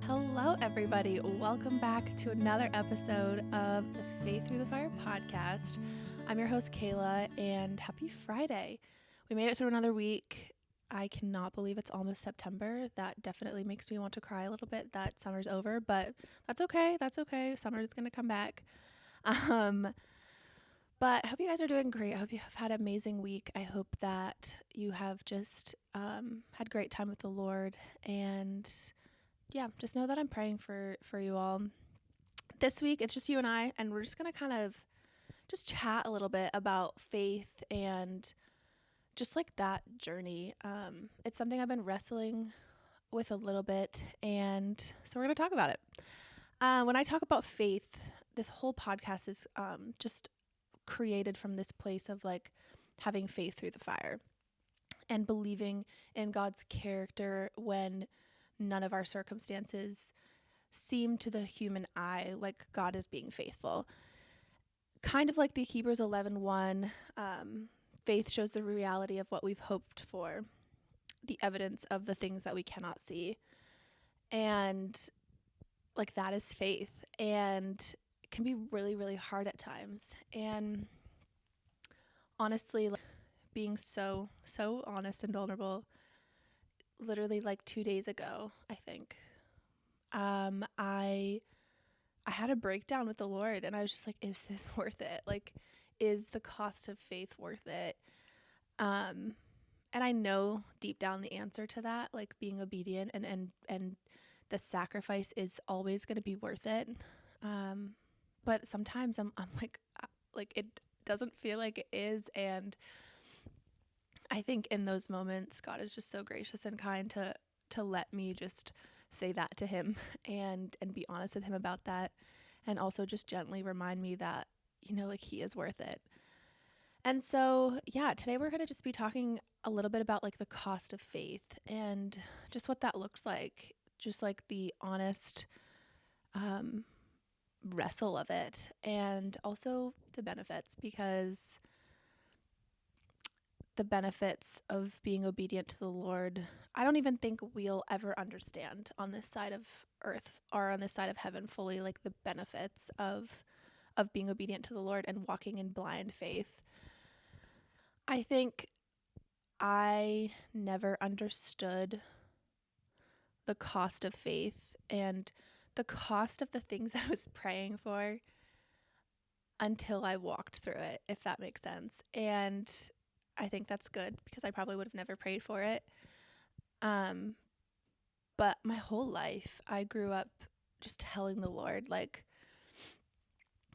Hello, everybody. Welcome back to another episode of the Faith Through the Fire podcast. I'm your host, Kayla, and happy Friday. We made it through another week. I cannot believe it's almost September. That definitely makes me want to cry a little bit that summer's over, but that's okay. That's okay. Summer is going to come back. But I hope you guys are doing great. I hope you have had an amazing week. I hope that you have just had great time with the Lord, and yeah, just know that I'm praying for you all. This week, it's just you and I, and we're just going to kind of just chat a little bit about faith and just like that journey. It's something I've been wrestling with a little bit, and so we're going to talk about it. When I talk about faith, this whole podcast is just created from this place of like having faith through the fire and believing in God's character when none of our circumstances seem to the human eye like God is being faithful. Kind of like the Hebrews 11:1, faith shows the reality of what we've hoped for, the evidence of the things that we cannot see. And like that is faith, and it can be really, really hard at times. And honestly, like being so honest and vulnerable, literally like 2 days ago, I think, I had a breakdown with the Lord, and I was just like, is this worth it? Like, is the cost of faith worth it? And I know deep down the answer to that, like being obedient and the sacrifice is always going to be worth it. But sometimes I'm like it doesn't feel like it is. And I think in those moments, God is just so gracious and kind to let me just say that to him and be honest with him about that. And also just gently remind me that, like he is worth it. And so, yeah, today we're going to just be talking a little bit about like the cost of faith and just what that looks like, just like the honest wrestle of it, and also the benefits, because the benefits of being obedient to the Lord, I don't even think we'll ever understand on this side of earth or on this side of heaven fully, like the benefits of being obedient to the Lord and walking in blind faith. I think I never understood the cost of faith and the cost of the things I was praying for until I walked through it, if that makes sense. And I think that's good, because I probably would have never prayed for it. But my whole life, I grew up just telling the Lord, like,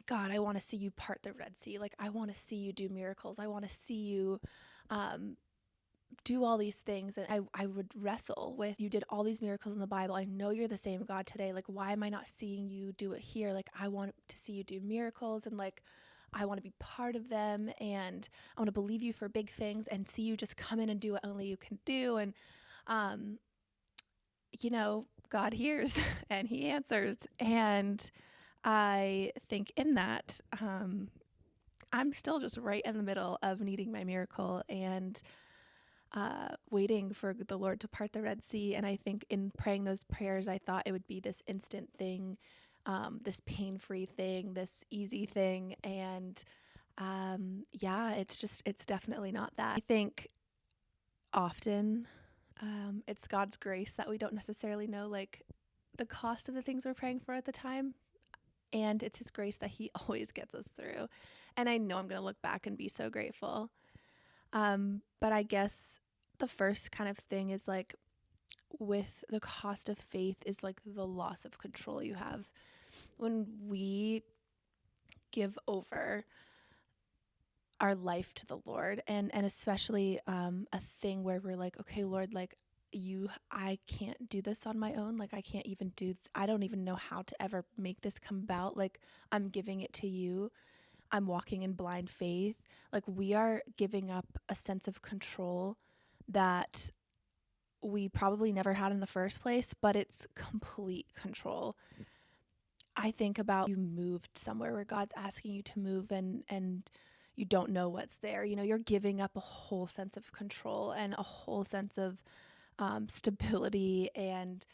God, I want to see you part the Red Sea. Like, I want to see you do miracles. I want to see you do all these things. And I would wrestle with, you did all these miracles in the Bible. I know you're the same God today. Like, why am I not seeing you do it here? Like, I want to see you do miracles, and like, I want to be part of them, and I want to believe you for big things and see you just come in and do what only you can do. And, God hears and he answers. And I think in that, I'm still just right in the middle of needing my miracle and waiting for the Lord to part the Red Sea. And I think in praying those prayers, I thought it would be this instant thing, this pain-free thing, this easy thing. And it's definitely not that. I think often it's God's grace that we don't necessarily know like the cost of the things we're praying for at the time. And it's his grace that he always gets us through. And I know I'm going to look back and be so grateful. But I guess the first kind of thing is like, with the cost of faith is like the loss of control you have. When we give over our life to the Lord, and especially a thing where we're like, okay, Lord, like I can't do this on my own. Like I don't even know how to ever make this come about. Like, I'm giving it to you. I'm walking in blind faith. Like, we are giving up a sense of control that we probably never had in the first place, but it's complete control. I think about, you moved somewhere where God's asking you to move, and you don't know what's there. You're giving up a whole sense of control and a whole sense of stability and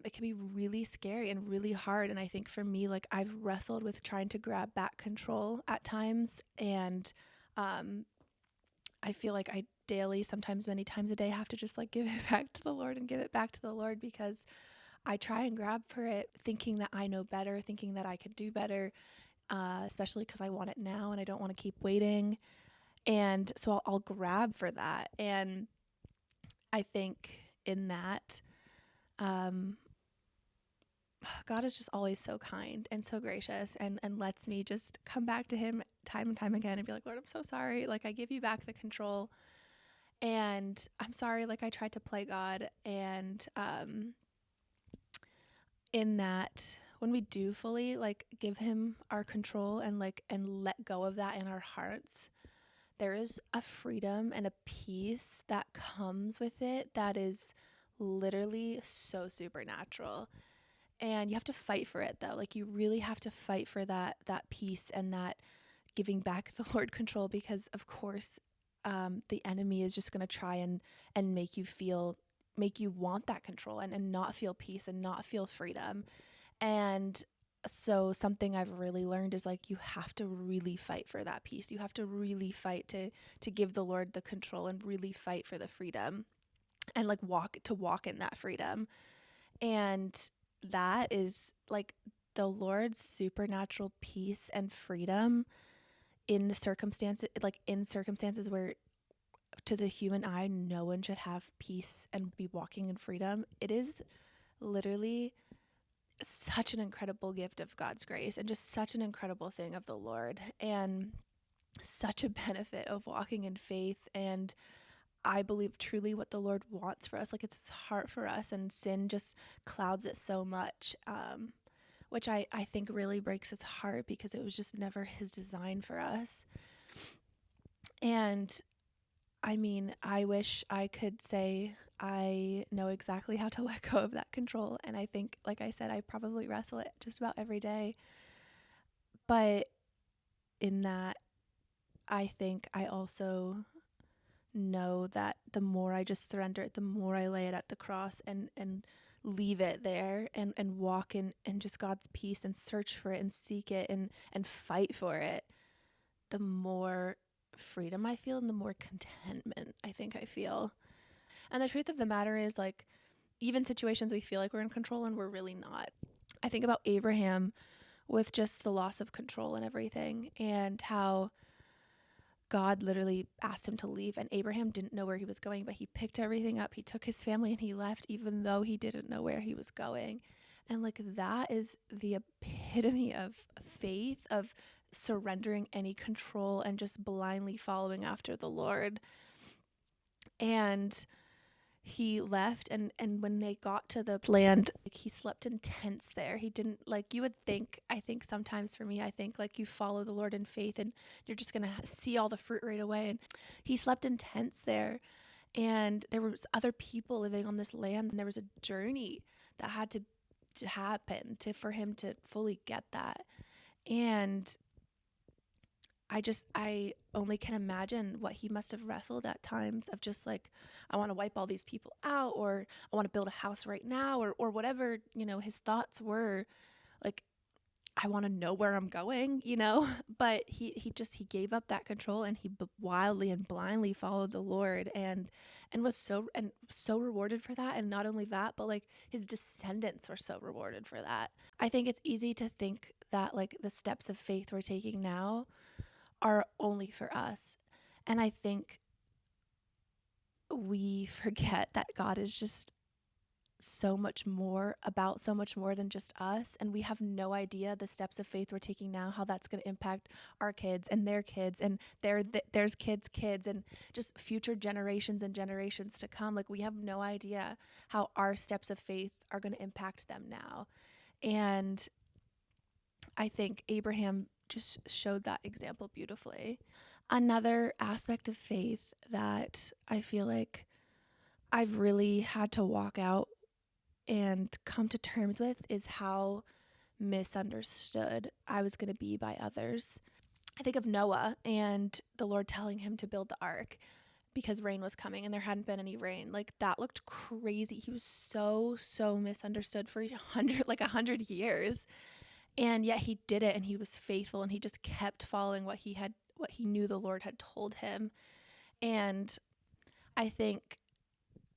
it can be really scary and really hard. And I think for me, like I've wrestled with trying to grab back control at times. And um, I feel like I daily, sometimes many times a day, have to just like give it back to the Lord and give it back to the Lord, because I try and grab for it thinking that I know better, thinking that I could do better, especially because I want it now and I don't want to keep waiting. And so I'll grab for that. And I think in that, um, God is just always so kind and so gracious, and lets me just come back to him time and time again and be like, Lord, I'm so sorry. Like, I give you back the control, and I'm sorry. Like, I tried to play God. And in that, when we do fully like give him our control and let go of that in our hearts, there is a freedom and a peace that comes with it that is literally so supernatural. And you have to fight for it though. Like, you really have to fight for that peace and that giving back the Lord control, because of course the enemy is just going to try and make you want that control and not feel peace and not feel freedom. And so something I've really learned is like, you have to really fight for that peace. You have to really fight to give the Lord the control and really fight for the freedom, and like walk in that freedom. And that is like the Lord's supernatural peace and freedom in circumstances where to the human eye no one should have peace and be walking in freedom. It is literally such an incredible gift of God's grace and just such an incredible thing of the Lord, and such a benefit of walking in faith. And I believe truly what the Lord wants for us. Like, it's his heart for us, and sin just clouds it so much, which I think really breaks his heart, because it was just never his design for us. And I mean, I wish I could say I know exactly how to let go of that control. And I think, like I said, I probably wrestle it just about every day. But in that, I think I also know that the more I just surrender it, the more I lay it at the cross and leave it there and walk in just God's peace and search for it and seek it and fight for it, the more freedom I feel and the more contentment I think I feel. And the truth of the matter is, like, even situations we feel like we're in control and we're really not. I think about Abraham with just the loss of control and everything, and how God literally asked him to leave, and Abraham didn't know where he was going, but he picked everything up. He took his family and he left, even though he didn't know where he was going. And like, that is the epitome of faith, of surrendering any control and just blindly following after the Lord. And he left, and when they got to the land, like, he slept in tents there. He didn't, like, you would think, I think sometimes for me, I think like you follow the Lord in faith and you're just gonna see all the fruit right away. And he slept in tents there, and there was other people living on this land, and there was a journey that had to happen to for him to fully get that. And I only can imagine what he must have wrestled at times, of just like, I want to wipe all these people out, or I want to build a house right now, or whatever, his thoughts were. Like, I want to know where I'm going. But he gave up that control, and he wildly and blindly followed the Lord, and was so rewarded for that. And not only that, but like, his descendants were so rewarded for that. I think it's easy to think that like the steps of faith we're taking now are only for us. And I think we forget that God is just so much more than just us. And we have no idea the steps of faith we're taking now, how that's going to impact our kids and their kids and there's kids and just future generations and generations to come. Like, we have no idea how our steps of faith are going to impact them now. And I think Abraham just showed that example beautifully. Another aspect of faith that I feel like I've really had to walk out and come to terms with is how misunderstood I was going to be by others. I think of Noah and the Lord telling him to build the ark, because rain was coming and there hadn't been any rain. Like that looked crazy. He was so misunderstood for 100 years. And yet he did it and he was faithful and he just kept following what he knew the Lord had told him. And I think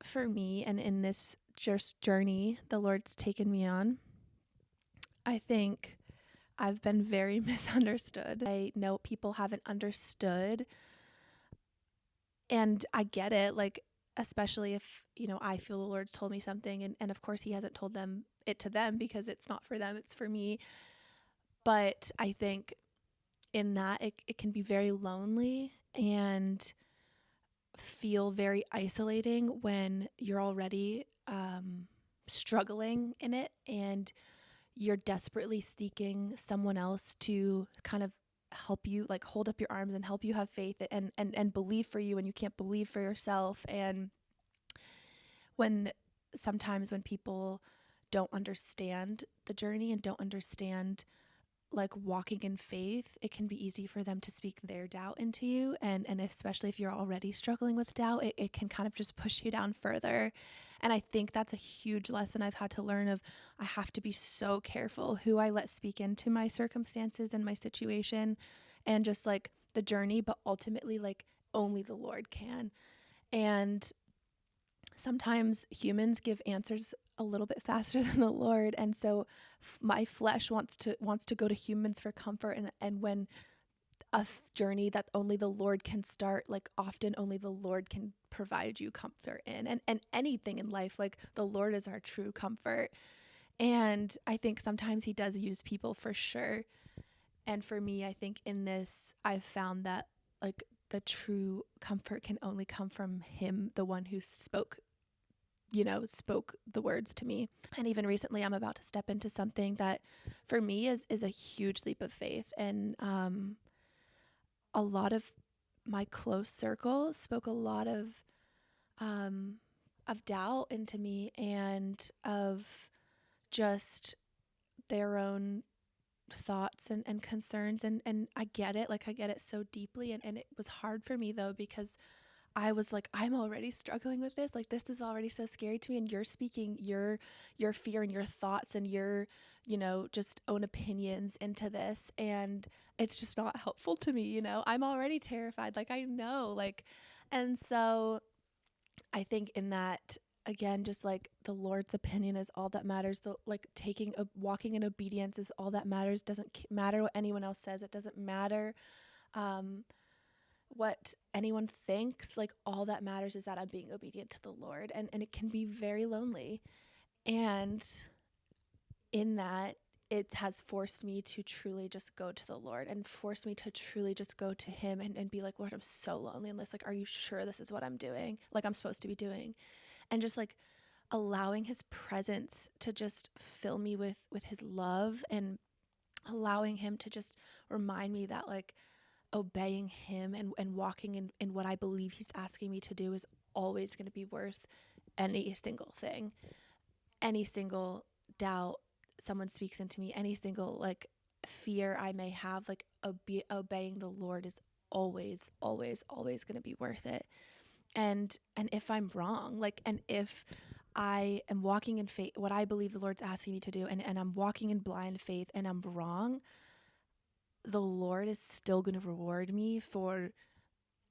for me and in this just journey the Lord's taken me on, I think I've been very misunderstood. I know people haven't understood, and I get it, like, especially if, I feel the Lord's told me something, and of course he hasn't told them it to them because it's not for them, it's for me. But I think in that it can be very lonely and feel very isolating when you're already struggling in it and you're desperately seeking someone else to kind of help you, like hold up your arms and help you have faith and believe for you, and you can't believe for yourself. And when sometimes when people don't understand the journey and don't understand like walking in faith, it can be easy for them to speak their doubt into you. And especially if you're already struggling with doubt, it can kind of just push you down further. And I think that's a huge lesson I've had to learn of I have to be so careful who I let speak into my circumstances and my situation and just like the journey, but ultimately like only the Lord can. And sometimes humans give answers a little bit faster than the Lord, and so my flesh wants to go to humans for comfort, and when journey that only the Lord can start, like often only the Lord can provide you comfort in, and anything in life, like the Lord is our true comfort. And I think sometimes he does use people for sure. And for me, I think in this I've found that like the true comfort can only come from him, the one who spoke the words to me. And even recently, I'm about to step into something that for me is a huge leap of faith. And a lot of my close circle spoke a lot of doubt into me and of just their own thoughts and concerns. And I get it. Like I get it so deeply. And it was hard for me though, because I was like, I'm already struggling with this. Like, this is already so scary to me. And you're speaking your fear and your thoughts and your, just own opinions into this. And it's just not helpful to me. I'm already terrified. Like, I know, like, and so I think in that, again, just like the Lord's opinion is all that matters. The like walking in obedience is all that matters. Doesn't matter what anyone else says. It doesn't matter. Um, what anyone thinks. Like all that matters is that I'm being obedient to the Lord, and it can be very lonely. And in that, it has forced me to truly just go to the Lord and forced me to truly just go to him and be like, Lord, I'm so lonely in this. Like, are you sure this is what I'm doing? Like I'm supposed to be doing? And just like allowing his presence to just fill me with his love, and allowing him to just remind me that like obeying him and walking in what I believe he's asking me to do is always going to be worth any single thing, any single doubt someone speaks into me, any single like fear I may have, like obeying the Lord is always going to be worth it. And if I'm wrong, like, and if I am walking in faith, what I believe the Lord's asking me to do, and I'm walking in blind faith and I'm wrong, the Lord is still going to reward me for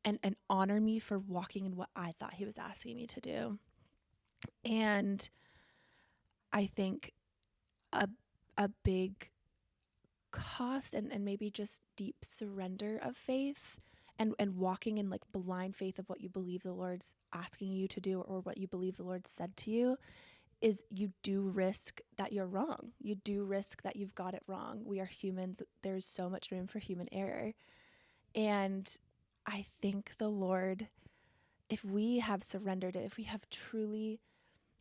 and honor me for walking in what I thought he was asking me to do. And I think a a big cost and maybe just deep surrender of faith and walking in like blind faith of what you believe the Lord's asking you to do or what you believe the Lord said to you is you do risk that you're wrong. You do risk that you've got it wrong. We are humans. There's so much room for human error. And I think the Lord, if we have surrendered it, if we have truly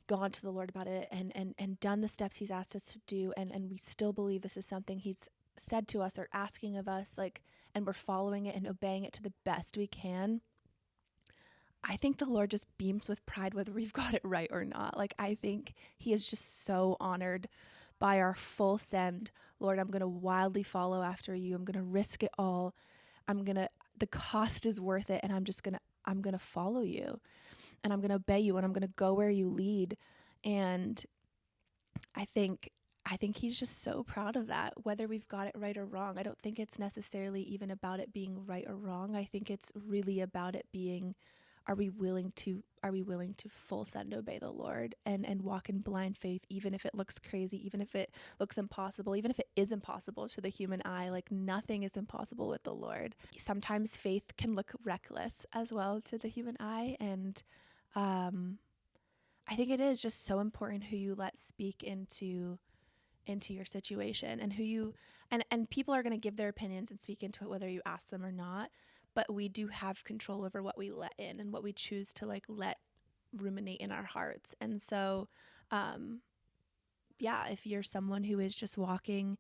gone to the Lord about it and done the steps he's asked us to do, and we still believe this is something he's said to us or asking of us, like, and we're following it and obeying it to the best we can, I think the Lord just beams with pride whether we've got it right or not. Like, I think he is just so honored by our full send. Lord, I'm going to wildly follow after you. I'm going to risk it all. The cost is worth it. And I'm just going to I'm going to follow you and I'm going to obey you and I'm going to go where you lead. And I think he's just so proud of that, whether we've got it right or wrong. I don't think it's necessarily even about it being right or wrong. I think it's really about it being, are we willing to full send obey the Lord and walk in blind faith, even if it looks crazy, even if it looks impossible, even if it is impossible to the human eye. Like, nothing is impossible with the Lord. Sometimes faith can look reckless as well to the human eye, and I think it is just so important who you let speak into your situation, and who you and people are going to give their opinions and speak into it whether you ask them or not, but we do have control over what we let in and what we choose to like let ruminate in our hearts. And so yeah, if you're someone who is just walking,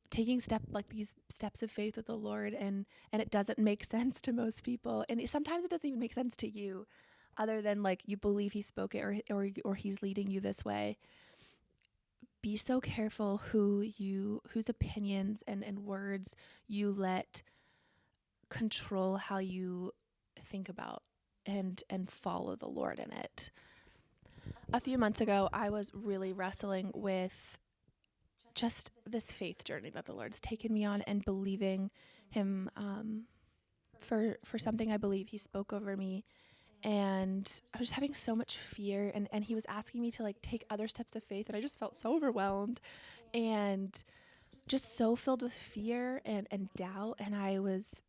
taking these steps of faith with the Lord, and it doesn't make sense to most people, and sometimes it doesn't even make sense to you, other than like you believe he spoke it, or he's leading you this way. Be so careful whose opinions and words you let control how you think about and follow the Lord in it. A few months ago, I was really wrestling with just this faith journey that the Lord's taken me on, and believing him for something I believe he spoke over me. And I was just having so much fear, and he was asking me to like take other steps of faith, and I just felt so overwhelmed and just so filled with fear and doubt. And I was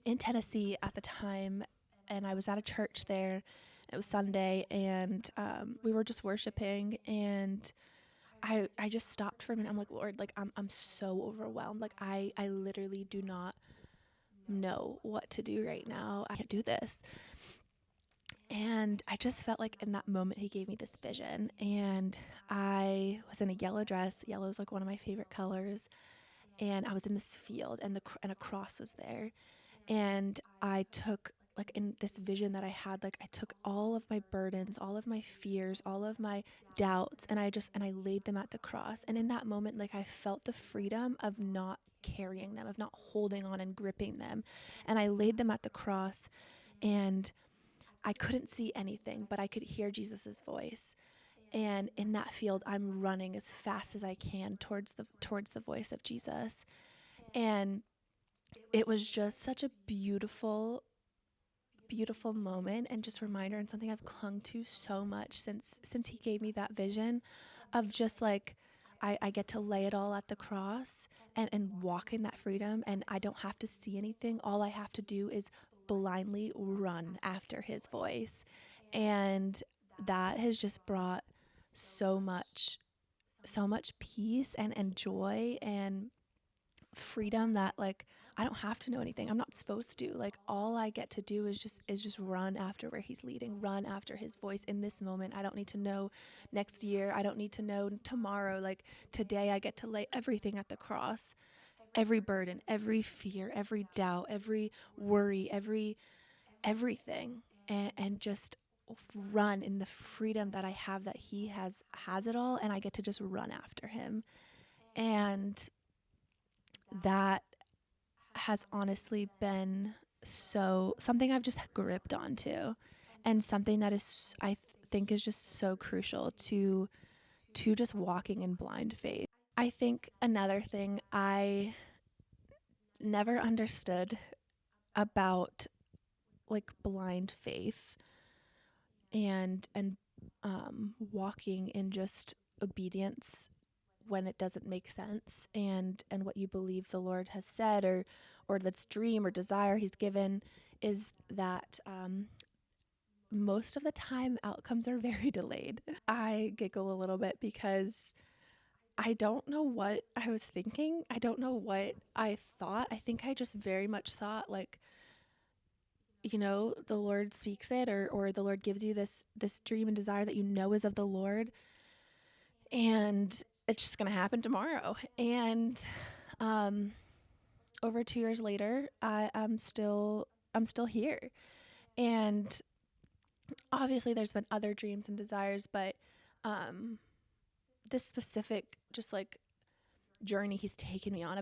in Tennessee at the time, and I was at a church there. It was Sunday, and we were just worshiping, and I just stopped for a minute. I'm like, Lord, like I'm so overwhelmed. Like I literally do not know what to do right now. I can't do this. And I just felt like in that moment he gave me this vision, and I was in a yellow dress. Yellow is like one of my favorite colors, and I was in this field, and a cross was there. And I took, like, in this vision that I had, like, I took all of my burdens, all of my fears, all of my doubts, and I laid them at the cross. And in that moment, like, I felt the freedom of not carrying them, of not holding on and gripping them. And I laid them at the cross, and I couldn't see anything, but I could hear Jesus's voice. And in that field, I'm running as fast as I can towards the voice of Jesus. And it was just such a beautiful moment, and just reminder, and something I've clung to so much since he gave me that vision of just like I get to lay it all at the cross and walk in that freedom, and I don't have to see anything. All I have to do is blindly run after his voice. And that has just brought so much peace and joy and freedom, that like I don't have to know anything. I'm not supposed to. Like, all I get to do is just run after where he's leading, run after his voice in this moment. I don't need to know next year. I don't need to know tomorrow. Like, today I get to lay everything at the cross. Every burden, every fear, every doubt, every worry, everything, and just run in the freedom that I have, that he has it all, and I get to just run after him. And that has honestly been so something I've just gripped onto, and something that is think is just so crucial to just walking in blind faith. I think another thing I never understood about like blind faith and walking in just obedience when it doesn't make sense, and what you believe the Lord has said, or this dream or desire he's given, is that most of the time outcomes are very delayed. I giggle a little bit because I don't know what I was thinking. I don't know what I thought. I think I just very much thought, like, the Lord speaks it, or the Lord gives you this dream and desire that is of the Lord, and it's just going to happen tomorrow. And over 2 years later, I'm still here. And obviously there's been other dreams and desires, but this specific just like journey he's taken me on,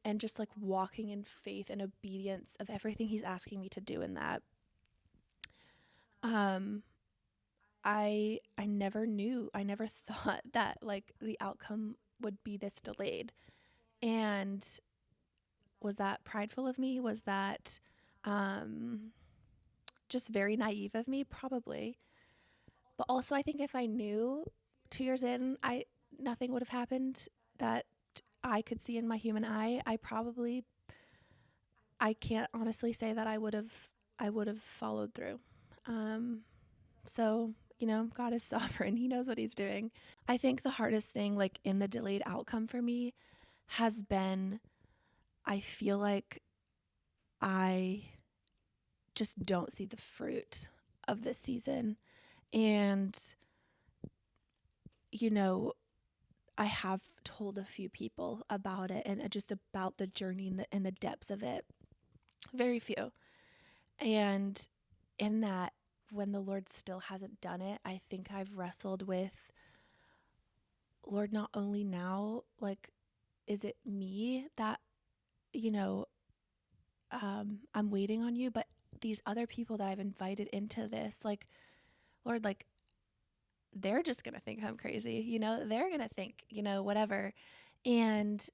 and just like walking in faith and obedience of everything he's asking me to do in that. um I never knew, I never thought that like the outcome would be this delayed. And was that prideful of me? Was that um just very naive of me? Probably. But also I think if I knew 2 years in, I nothing would have happened that I could see in my human eye. I can't honestly say that I would have followed through. Um so, God is sovereign. He knows what he's doing. I think the hardest thing like in the delayed outcome for me has been I feel like I just don't see the fruit of this season. And, you know, I have told a few people about it and just about the journey and the depths of it. Very few. And in that, when the Lord still hasn't done it, I think I've wrestled with, Lord, not only now, like, is it me that, you know, I'm waiting on you, but these other people that I've invited into this, like, Lord, like, they're just going to think I'm crazy, they're going to think, whatever. And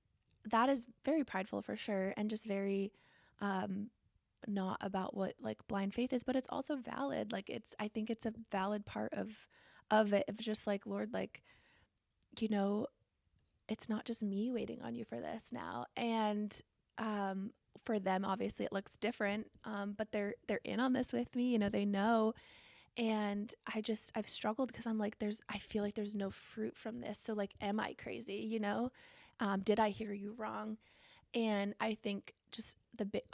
that is very prideful for sure. And just very, um, not about what like blind faith is, but it's also valid. Like I think it's a valid part of it, of just like, Lord, like, you know, it's not just me waiting on you for this now. And, um, for them, obviously it looks different. But they're in on this with me, they know. And I've struggled because I feel like there's no fruit from this. So like, am I crazy? Did I hear you wrong? And I think just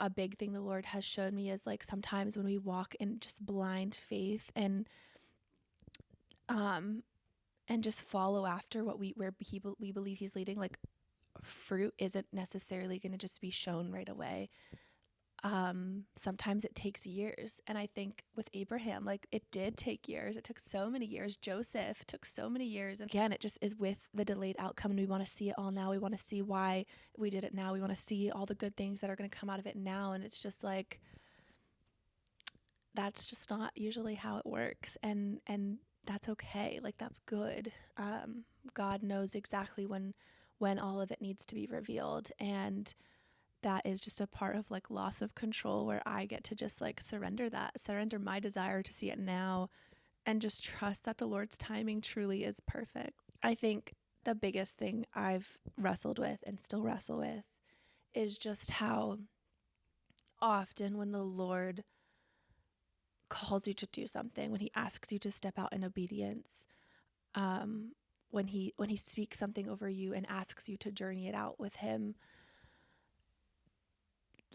a big thing the Lord has showed me is like sometimes when we walk in just blind faith um and just follow after we believe he's leading, like fruit isn't necessarily going to just be shown right away. Sometimes it takes years. And I think with Abraham, like it did take years. It took so many years. Joseph took so many years. And again, it just is with the delayed outcome. And we want to see it all now. We want to see why we did it now. We want to see all the good things that are going to come out of it now. And it's just like, that's just not usually how it works. And that's okay. Like that's good. God knows exactly when all of it needs to be revealed. And that is just a part of like loss of control where I get to just like surrender my desire to see it now and just trust that the Lord's timing truly is perfect. I think the biggest thing I've wrestled with and still wrestle with is just how often when the Lord calls you to do something, when he asks you to step out in obedience, um, when he speaks something over you and asks you to journey it out with him,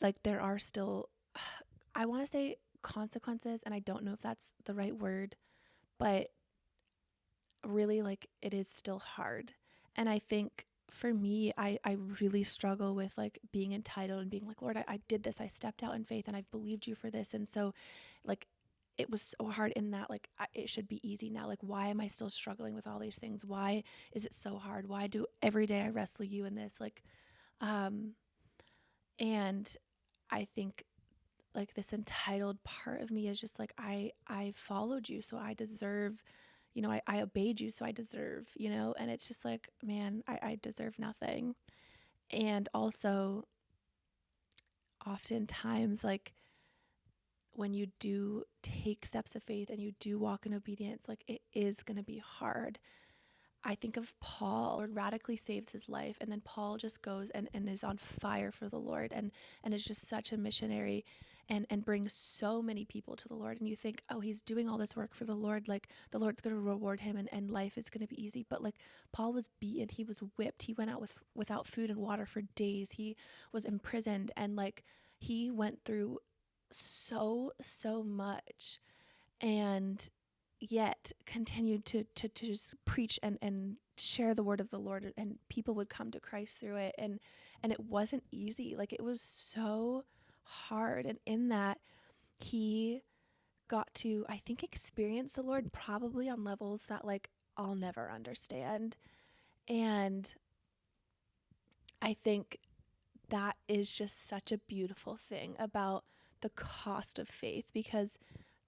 like there are still, I want to say consequences, and I don't know if that's the right word, but really like it is still hard. And I think for me, I really struggle with like being entitled and being like, Lord, I did this. I stepped out in faith and I've believed you for this. And so like, it was so hard in that like it should be easy now. Like, why am I still struggling with all these things? Why is it so hard? Why do every day I wrestle you in this? Like, um, and I think like this entitled part of me is just like I followed you, so I deserve, I obeyed you, so I deserve, and it's just like, man, I deserve nothing. And also oftentimes like when you do take steps of faith and you do walk in obedience, like it is going to be hard. I think of Paul. Lord radically saves his life, and then Paul just goes and is on fire for the Lord and is just such a missionary and brings so many people to the Lord. And you think, oh, he's doing all this work for the Lord, like the Lord's going to reward him and life is going to be easy. But like Paul was beaten, he was whipped, he went out without food and water for days, he was imprisoned, and like he went through so much, and yet continued to just preach and share the word of the Lord, and people would come to Christ through it. And it wasn't easy. Like it was so hard. And in that, he got to, I think, experience the Lord probably on levels that like I'll never understand. And I think that is just such a beautiful thing about the cost of faith, because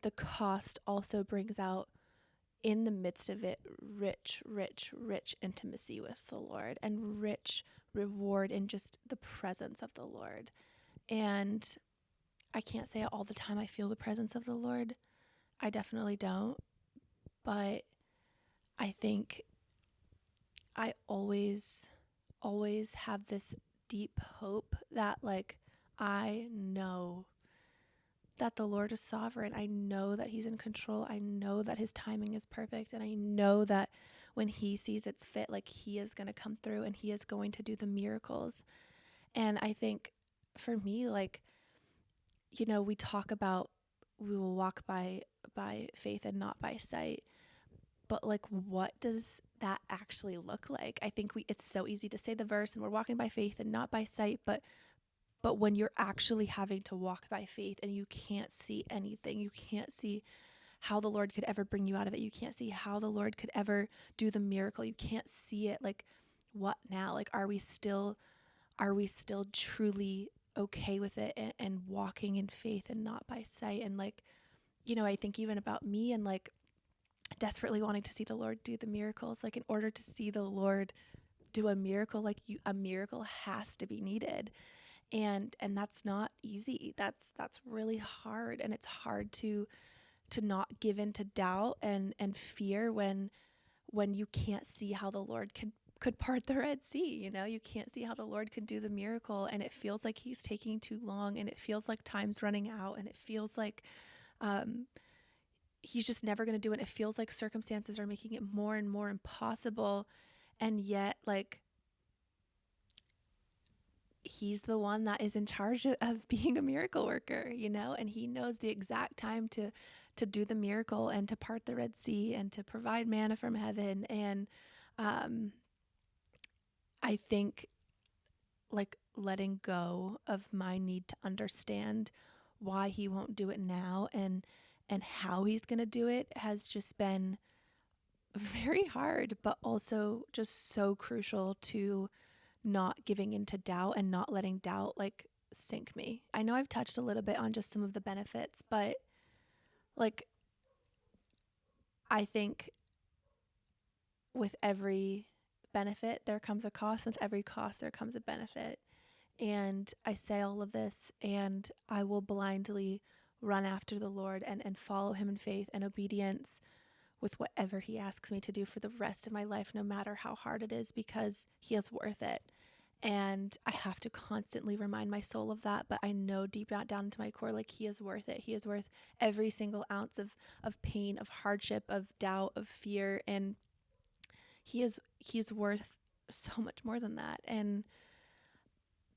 the cost also brings out in the midst of it rich, rich, rich intimacy with the Lord and rich reward in just the presence of the Lord. And I can't say it all the time I feel the presence of the Lord. I definitely don't. But I think I always have this deep hope that, like, I know that the Lord is sovereign. I know that He's in control. I know that His timing is perfect. And I know that when He sees it's fit, like, He is going to come through and He is going to do the miracles. And I think for me, like, we talk about we will walk by faith and not by sight. But, like, what does that actually look like? I think it's so easy to say the verse and we're walking by faith and not by sight, but when you're actually having to walk by faith and you can't see anything, you can't see how the Lord could ever bring you out of it. You can't see how the Lord could ever do the miracle. You can't see it. Like, what now? Like, are we still truly okay with it and walking in faith and not by sight? And, like, I think even about me and, like, desperately wanting to see the Lord do the miracles. Like, in order to see the Lord do a miracle, like, a miracle has to be needed. And that's not easy. That's really hard. And it's hard to not give in to doubt and fear when you can't see how the Lord could part the Red Sea. You can't see how the Lord could do the miracle, and it feels like He's taking too long, and it feels like time's running out, and it feels like um, He's just never going to do it. It feels like circumstances are making it more and more impossible, and yet, like, He's the one that is in charge of being a miracle worker, and He knows the exact time to do the miracle and to part the Red Sea and to provide manna from heaven. And um, I think, like, letting go of my need to understand why He won't do it now and how He's going to do it has just been very hard, but also just so crucial to not giving into doubt and not letting doubt, like, sink me. I know I've touched a little bit on just some of the benefits, but, like, I think with every benefit there comes a cost. With every cost there comes a benefit. And I say all of this and I will blindly run after the Lord and follow Him in faith and obedience with whatever He asks me to do for the rest of my life, no matter how hard it is, because He is worth it. And I have to constantly remind my soul of that. But I know deep down into my core, like, He is worth it. He is worth every single ounce of pain, of hardship, of doubt, of fear. And He's worth so much more than that. And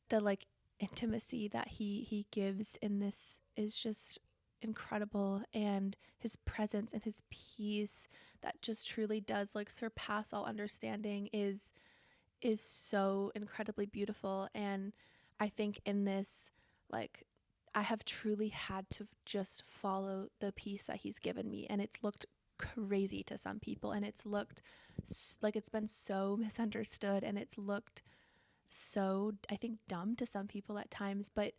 the, like, intimacy that he gives in this is just incredible. And His presence and His peace that just truly does, like, surpass all understanding is so incredibly beautiful. And I think in this, like, I have truly had to just follow the peace that He's given me. And it's looked crazy to some people. And it's looked like it's been so misunderstood. And it's looked so, I think, dumb to some people at times. But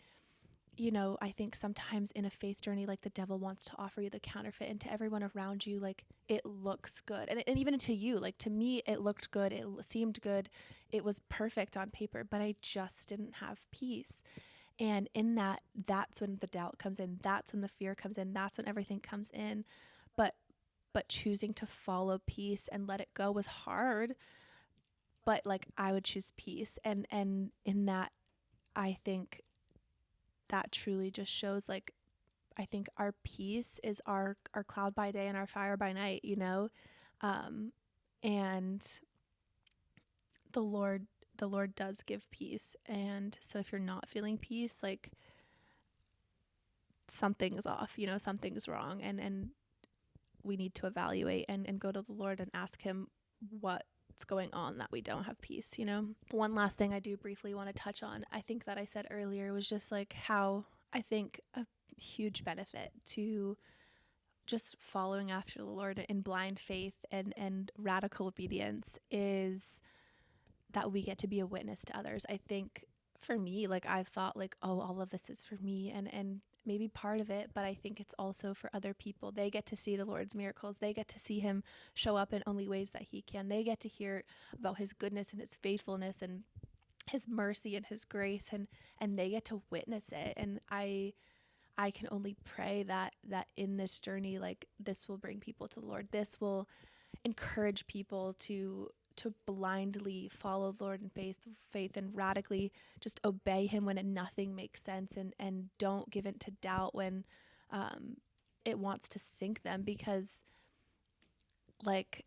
I think sometimes in a faith journey, like, the devil wants to offer you the counterfeit, and to everyone around you, like, it looks good. And even to you, like, to me, it looked good. It seemed good. It was perfect on paper, but I just didn't have peace. And in that's when the doubt comes in. That's when the fear comes in. That's when everything comes in. But choosing to follow peace and let it go was hard. But, like, I would choose peace. And in that, I think that truly just shows, like, I think our peace is our cloud by day and our fire by night. Um, and the Lord does give peace. And so if you're not feeling peace, like, something's off, something's wrong. And we need to evaluate and go to the Lord and ask Him what's going on that we don't have peace. One last thing I do briefly want to touch on, I think that I said earlier, was just, like, how I think a huge benefit to just following after the Lord in blind faith and radical obedience is that we get to be a witness to others. I think for me, like, I've thought, like, oh, all of this is for me. And maybe part of it, but I think it's also for other people. They get to see the Lord's miracles. They get to see him show up in only ways that he can. They get to hear about his goodness and his faithfulness and his mercy and his grace, and they get to witness it. And I can only pray that in this journey, like, this will bring people to the Lord. This will encourage people to blindly follow the Lord in faith and radically just obey him when nothing makes sense, and don't give in to doubt when it wants to sink them, because like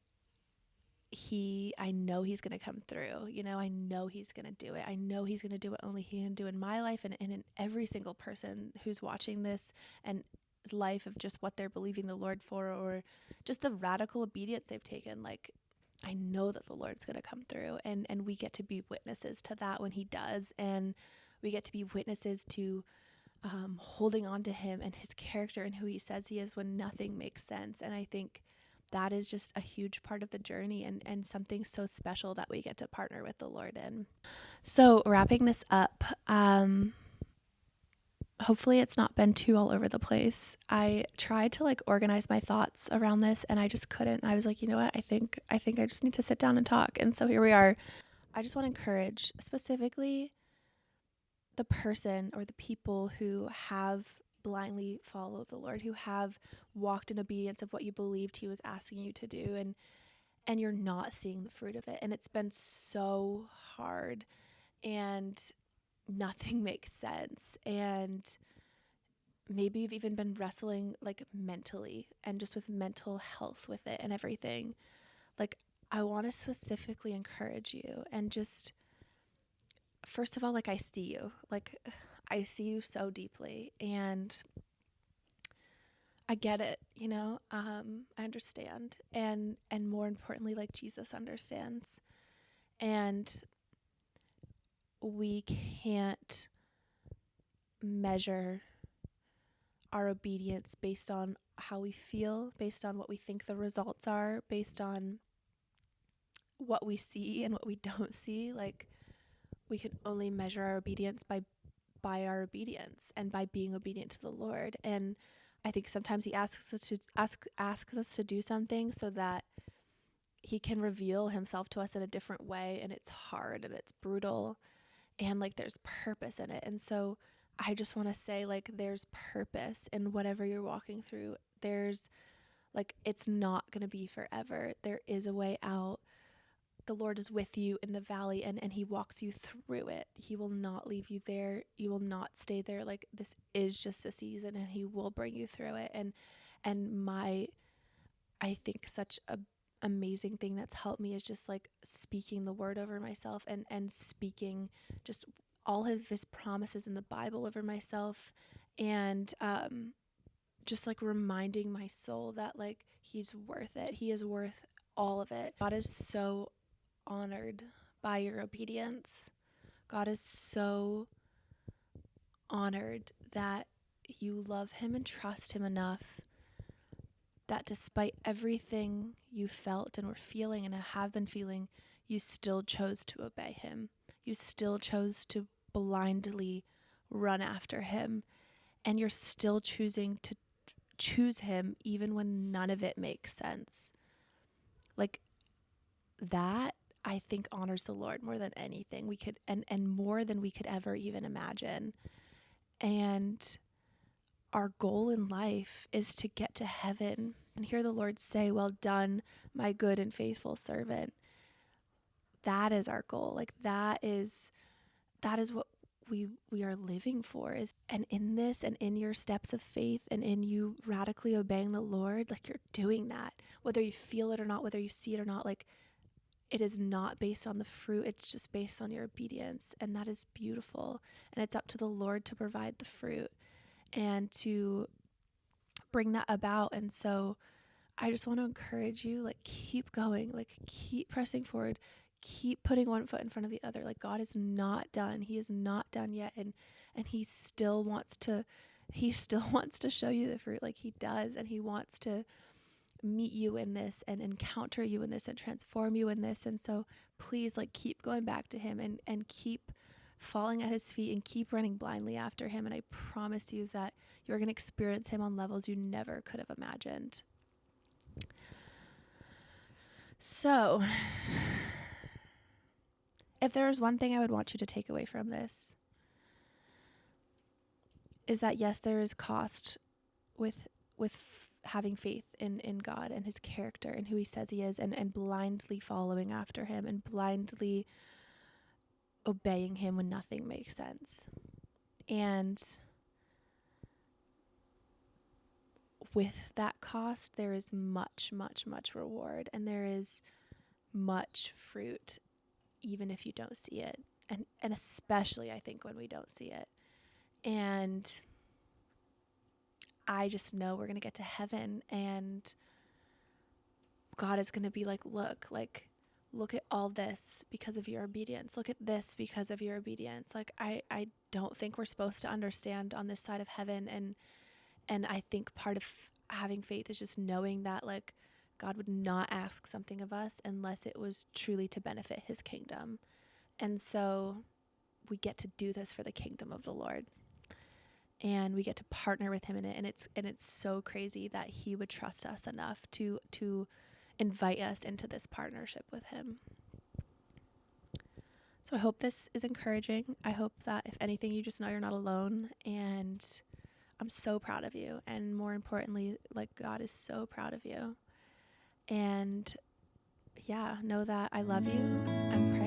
I know he's going to come through, I know he's going to do it. I know he's going to do what only he can do in my life, and in every single person who's watching this, and life of just what they're believing the Lord for, or just the radical obedience they've taken. Like, I know that the Lord's going to come through, and we get to be witnesses to that when he does. And we get to be witnesses to holding on to him and his character and who he says he is when nothing makes sense. And I think that is just a huge part of the journey, and something so special that we get to partner with the Lord in. So wrapping this up, hopefully it's not been too all over the place. I tried to like organize my thoughts around this, and I just couldn't. I was like, you know what? I think I just need to sit down and talk. And so here we are. I just want to encourage specifically the person or the people who have blindly followed the Lord, who have walked in obedience of what you believed he was asking you to do, and you're not seeing the fruit of it, and it's been so hard, and nothing makes sense, and maybe you've even been wrestling like mentally and just with mental health with it and everything. Like, I want to specifically encourage you, and just, first of all, like, I see you. Like, I see you so deeply, and I get it, I understand. And more importantly, like, Jesus understands. And we can't measure our obedience based on how we feel, based on what we think the results are, based on what we see and what we don't see. Like, we can only measure our obedience by our obedience and by being obedient to the Lord. And I think sometimes he asks us to do something so that he can reveal himself to us in a different way, and it's hard and it's brutal, and like, there's purpose in it. And so I just want to say, like, there's purpose in whatever you're walking through. There's, like, it's not going to be forever. There is a way out. The Lord is with you in the valley, and he walks you through it. He will not leave you there. You will not stay there. Like, this is just a season, and he will bring you through it. And I think such a amazing thing that's helped me is just like speaking the word over myself, and speaking just all of his promises in the Bible over myself, and just like reminding my soul that like he's worth it. He is worth all of it. God is so honored by your obedience. God is so honored that you love him and trust him enough that despite everything you felt and were feeling and have been feeling, you still chose to obey him. You still chose to blindly run after him. And you're still choosing to choose him even when none of it makes sense. Like, that, I think, honors the Lord more than anything we could, and more than we could ever even imagine. And our goal in life is to get to heaven and hear the Lord say, "Well done, my good and faithful servant." That is our goal. Like, that is what we are living for. And in this, and in your steps of faith, and in you radically obeying the Lord, like, you're doing that, whether you feel it or not, whether you see it or not. Like, it is not based on the fruit. It's just based on your obedience. And that is beautiful. And it's up to the Lord to provide the fruit and to bring that about. And so I just want to encourage you, like, keep going, like, keep pressing forward, keep putting one foot in front of the other. Like, God is not done. He is not done yet. And he still wants to show you the fruit, like he does. And he wants to meet you in this and encounter you in this and transform you in this. And so please, like, keep going back to him, and keep falling at his feet and keep running blindly after him. And I promise you that you're going to experience him on levels you never could have imagined. So, if there is one thing I would want you to take away from this, is that yes, there is cost with having faith in God and his character and who he says he is, and blindly following after him and blindly obeying him when nothing makes sense. And with that cost, there is much, much, much reward, and there is much fruit, even if you don't see it. And especially, I think, when we don't see it. And I just know we're going to get to heaven, and God is going to be like, look at all this because of your obedience. Look at this because of your obedience. Like, I don't think we're supposed to understand on this side of heaven. And I think part of having faith is just knowing that, like, God would not ask something of us unless it was truly to benefit his kingdom. And so we get to do this for the kingdom of the Lord. And we get to partner with him in it. And it's so crazy that he would trust us enough to invite us into this partnership with him. So I hope this is encouraging. I hope that if anything, you just know you're not alone. And I'm so proud of you. And more importantly, like, God is so proud of you. And yeah, know that I love you. I'm